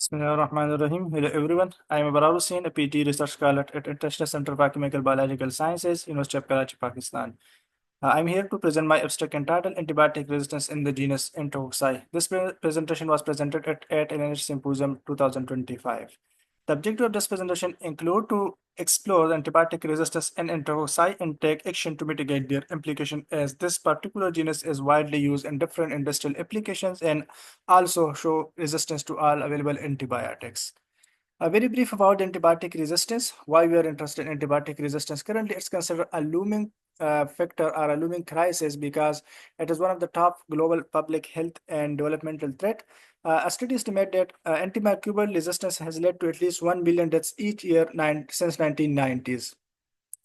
Bismillahirrahmanirrahim. Hello everyone. I am Barar Hussain, a PhD research scholar at International Center for Chemical Biological Sciences, University of Karachi, Pakistan. I'm here to present my abstract entitled Antibiotic Resistance in the Genus Enterococci. This presentation was presented at LNH Symposium 2025. The objective of this presentation include to explore the antibiotic resistance in enterococci and take action to mitigate their implication, as this particular genus is widely used in different industrial applications and also show resistance to all available antibiotics. Very brief about antibiotic resistance. Why we are interested in antibiotic resistance? Currently, it's considered a looming factor or a looming crisis because it is one of the top global public health and developmental threat. A study estimates that antimicrobial resistance has led to at least 1 billion deaths each year since 1990s.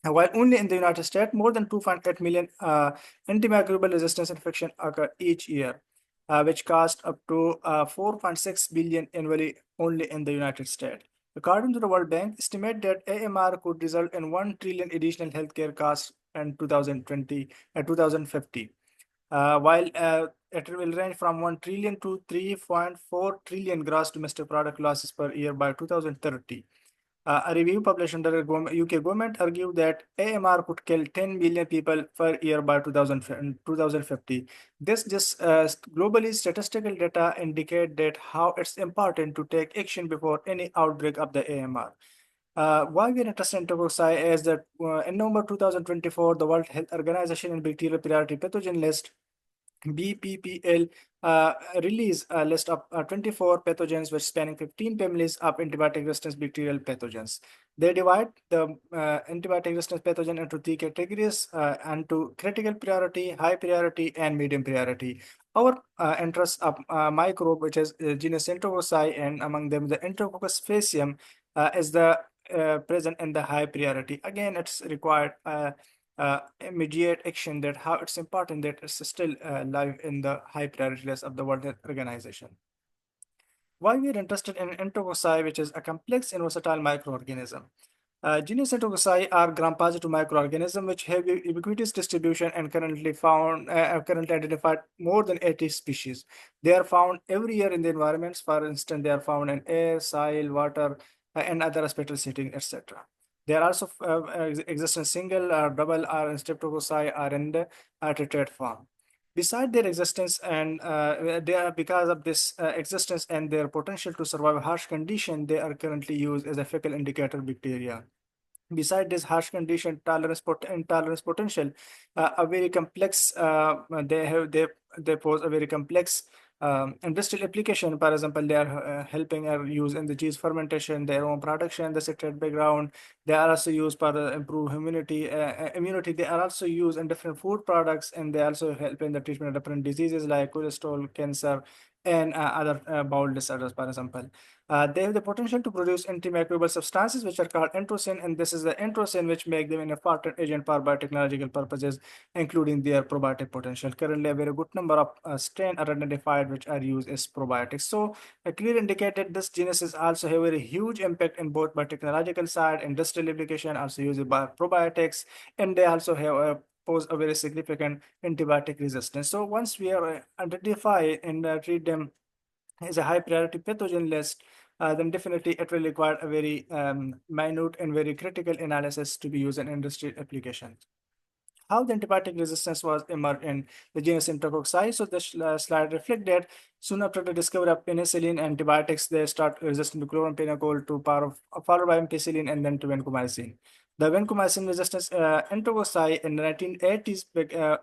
While only in the United States, more than 2.8 million antimicrobial resistance infections occur each year, which cost up to 4.6 billion annually only in the United States. According to the World Bank, estimate that AMR could result in 1 trillion additional healthcare costs in 2050, while it will range from 1 trillion to 3.4 trillion gross domestic product losses per year by 2030. A review published under the UK government argued that AMR could kill 10 million people per year by 2050. Globally statistical data indicate that how it's important to take action before any outbreak of the AMR. Why we are interested in tococci is that in November 2024, the World Health Organization in Bacterial Priority Pathogen List BPPL release a list of 24 pathogens which spanning 15 families of antibiotic resistant bacterial pathogens. They divide the antibiotic resistant pathogen into three categories into critical priority, high priority, and medium priority. Our interest of microbe, which is genus Enterococci, and among them the Enterococcus faecium, is the present in the high priority. Again, it's required immediate action, that how it's important that it's still live in the high priority list of the World Health Organization. Why we are interested in Enterococci, which is a complex and versatile microorganism. Genus Enterococci are gram-positive microorganisms which have ubiquitous distribution and currently identified more than 80 species. They are found every year in the environments. For instance, they are found in air, soil, water, and other respiratory settings, etc. They are also exist in single or double or in streptococci or in the tetrad form. Beside their existence and they are because of this existence and their potential to survive harsh condition, they are currently used as a fecal indicator bacteria. Beside this harsh condition, intolerance potential, a very complex. They pose a very complex industrial application. For example, they are helping our use in the cheese fermentation, their own production, the citrate background. They are also used for improve immunity. They are also used in different food products, and they also help in the treatment of different diseases like cholesterol, cancer, and other bowel disorders, for example. They have the potential to produce antimicrobial substances which are called enterocin, and this is the enterocin which make them an important agent for biotechnological purposes, including their probiotic potential. Currently, a very good number of strains are identified which are used as probiotics. So, a clear indicated this genus is also have a very huge impact in both biotechnological side, industrial application, also used by probiotics, and they also have a pose a very significant antibiotic resistance. So once we are identify and treat them as a high priority pathogen list, then definitely it will require a very minute and very critical analysis to be used in industry applications. How the antibiotic resistance was emerged in the genus Enterococci. So this slide reflect that soon after the discovery of penicillin, antibiotics they start resistant to chloramphenicol, to followed by ampicillin and then to vancomycin. The vancomycin resistance Enterococci in the 1980s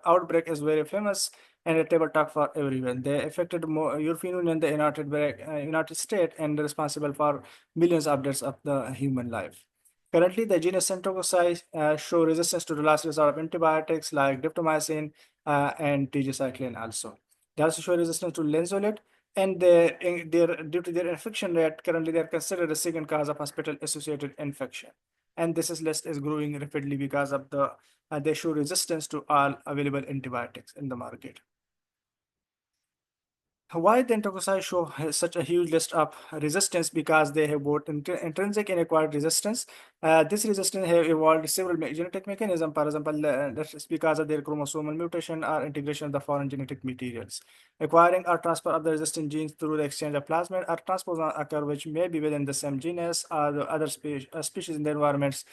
outbreak is very famous and a table talk for everyone. They affected more European Union, the United States, and responsible for millions of deaths of the human life. Currently, the genus Enterococci show resistance to the last resort of antibiotics like diptomycin and tigecycline also. They also show resistance to linezolid, and due to their infection rate, currently they are considered the second cause of hospital-associated infection. And this list is growing rapidly because of they show resistance to all available antibiotics in the market. Why the enterococci show such a huge list of resistance? Because they have both intrinsic and acquired resistance. This resistance have evolved several genetic mechanisms. For example, that's because of their chromosomal mutation or integration of the foreign genetic materials. Acquiring or transfer of the resistant genes through the exchange of plasmid or transposon occur, which may be within the same genus or the other species in the environments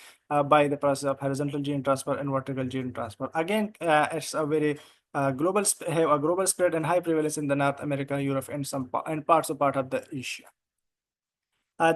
by the process of horizontal gene transfer and vertical gene transfer. Again, it's a very have a global spread and high prevalence in the North America, Europe, and and part of the Asia.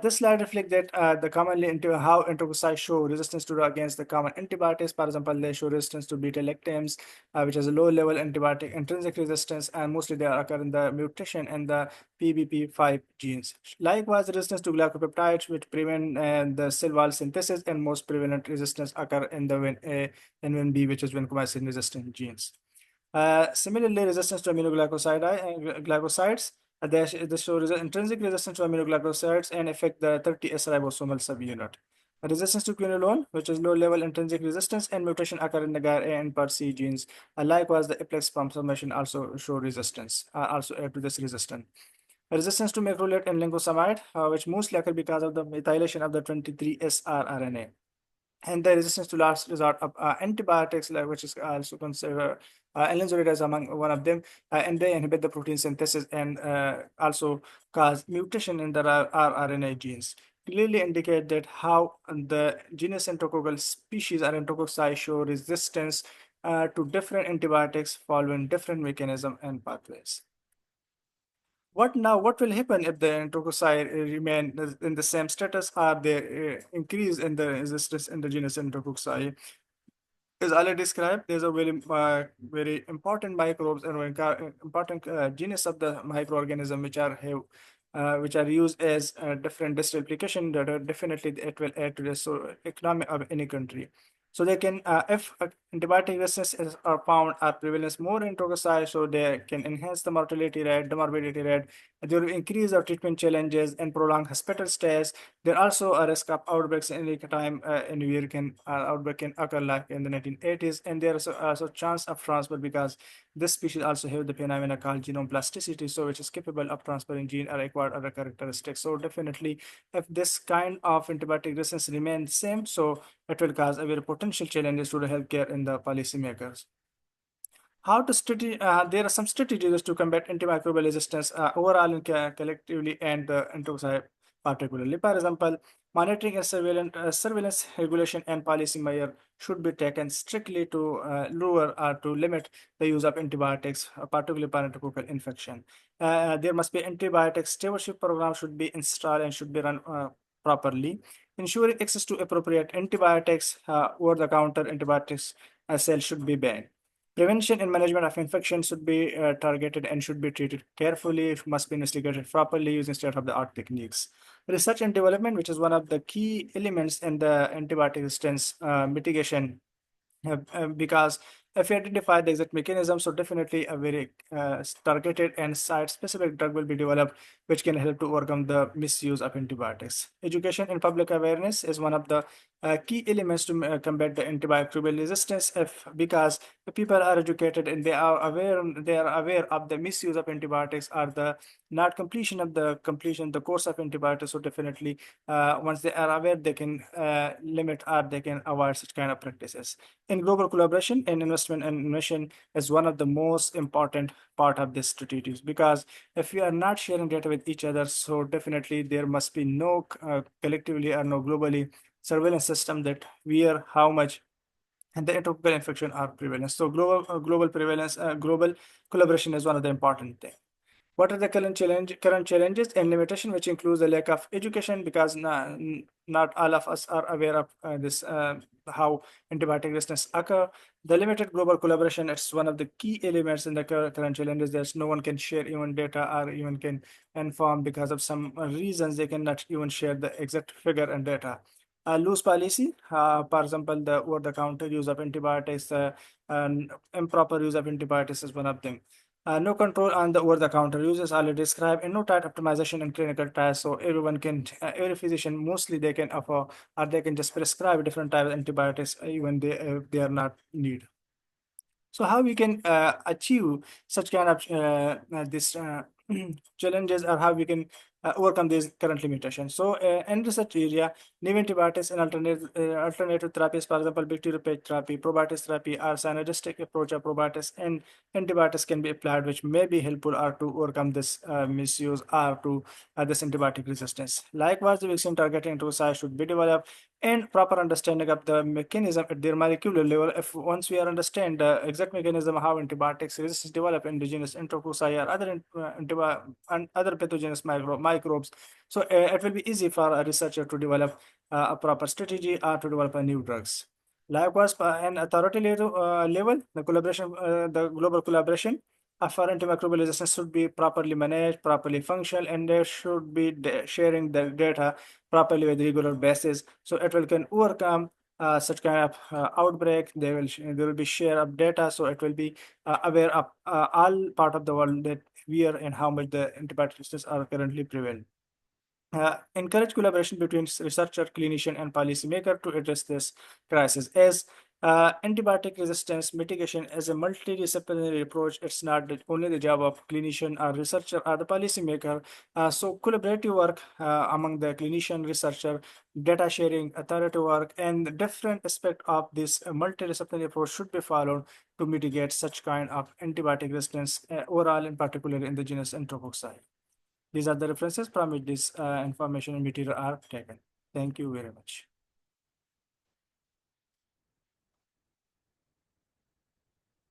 This slide reflects that the commonly into how enterococci show resistance to against the common antibiotics. For example, they show resistance to beta-lactams, which has a low-level antibiotic intrinsic resistance, and mostly they occur in the mutation and the PBP5 genes. Likewise, resistance to glycopeptides, which prevent the cell wall synthesis, and most prevalent resistance occur in the N1B, which is vancomycin resistant genes. Similarly, resistance to glycosides, they show intrinsic resistance to aminoglycosides and affect the 30S ribosomal subunit. Resistance to quinolone, which is low-level intrinsic resistance, and mutation occur in the GAR A and PER-C genes. Likewise, the Iplex formation also show resistance, also add to this resistance. Resistance to macrolide and lincosamide, which mostly occur because of the methylation of the 23S RNA, and the resistance to last resort of antibiotics, which is also considered linezolid as among one of them, and they inhibit the protein synthesis and also cause mutation in the rRNA genes. Clearly indicate that how the genus Enterococcus species or Enterococci show resistance to different antibiotics following different mechanism and pathways. What will happen if the enterococci remain in the same status, or they increase in the resistance in the genus Enterococci? As already described, there's a very important microbes and important genus of the microorganism which are used as different distal application that are definitely it will add to the economy of any country. So they can, if antibiotic resistance are found or prevalence more in enterococci, so they can enhance the mortality rate, the morbidity rate. They will increase our treatment challenges and prolong hospital stays. There also a risk of outbreaks any time in year can outbreak can occur like in the 1980s, and there is also chance of transfer because this species also have the phenomena called genome plasticity, so which is capable of transferring gene or acquired other characteristics. So definitely, if this kind of antibiotic resistance remains same, so it will cause a very potential challenges to the healthcare in the policymakers. How to there are some strategies to combat antimicrobial resistance overall and collectively and enterococci particularly. For example, monitoring and surveillance regulation and policy measure should be taken strictly to lower or to limit the use of antibiotics, particularly for enterococcal infection. There must be antibiotic stewardship program should be installed and should be run properly. Ensuring access to appropriate antibiotics, over-the-counter antibiotics sale should be banned. Prevention and management of infection should be targeted and should be treated carefully. It must be investigated properly using state-of-the-art techniques. Research and development, which is one of the key elements in the antibiotic resistance mitigation, because if you identify the exact mechanism, so definitely a very targeted and site-specific drug will be developed, which can help to overcome the misuse of antibiotics. Education and public awareness is one of the key elements to combat the antimicrobial resistance. If because the people are educated and they are aware of the misuse of antibiotics or the not completion of the course of antibiotics. So definitely, once they are aware, they can limit or they can avoid such kind of practices. In global collaboration and investment and innovation is one of the most important part of this strategies, because if we are not sharing data with each other, so definitely there must be no collectively or no globally surveillance system that where how much and the enterococcal infection are prevalent. So global prevalence, global collaboration is one of the important things. What are the current challenges and limitation, which includes the lack of education, because not all of us are aware of this how antibiotic resistance occur. The limited global collaboration, it's one of the key elements in the current challenges. There's no one can share even data or even can inform because of some reasons they cannot even share the exact figure and data. Loose policy, for example, the over-the-counter use of antibiotics, and improper use of antibiotics is one of them. No control on the over-the-counter uses already described, and no tight optimization in clinical trials. So everyone can, every physician mostly they can offer, or they can just prescribe different types of antibiotics even they are not need. So how we can achieve such kind of this challenges are how we can overcome these current limitations. So, in research area, new antibiotics and alternative therapies, for example, bacteriophage therapy, probiotics therapy, are synergistic approach of probiotics and antibiotics can be applied, which may be helpful or to overcome this misuse or to this antibiotic resistance. Likewise, the vaccine targeting enterococcus should be developed and proper understanding of the mechanism at their molecular level. If once we are understand the exact mechanism how antibiotics resistance develop indigenous enterococci or and other pathogenous microbes, so it will be easy for a researcher to develop a proper strategy or to develop a new drugs. Likewise, an authority level, the global collaboration for antimicrobial resistance should be properly managed, properly functional, and they should be sharing the data properly with regular basis, so it will can overcome such kind of outbreak. There will be share of data, so it will be aware of all part of the world that where and how much the antibiotic resistance are currently prevalent. Encourage collaboration between researcher, clinician, and policymaker to address this crisis. As antibiotic resistance mitigation as a multidisciplinary approach, it's not only the job of clinician or researcher or the policymaker. So collaborative work among the clinician, researcher, data sharing, authority work, and the different aspect of this multidisciplinary approach should be followed to mitigate such kind of antibiotic resistance overall, in particular in the genus Enterococci. These are the references from which this information and material are taken. Thank you very much.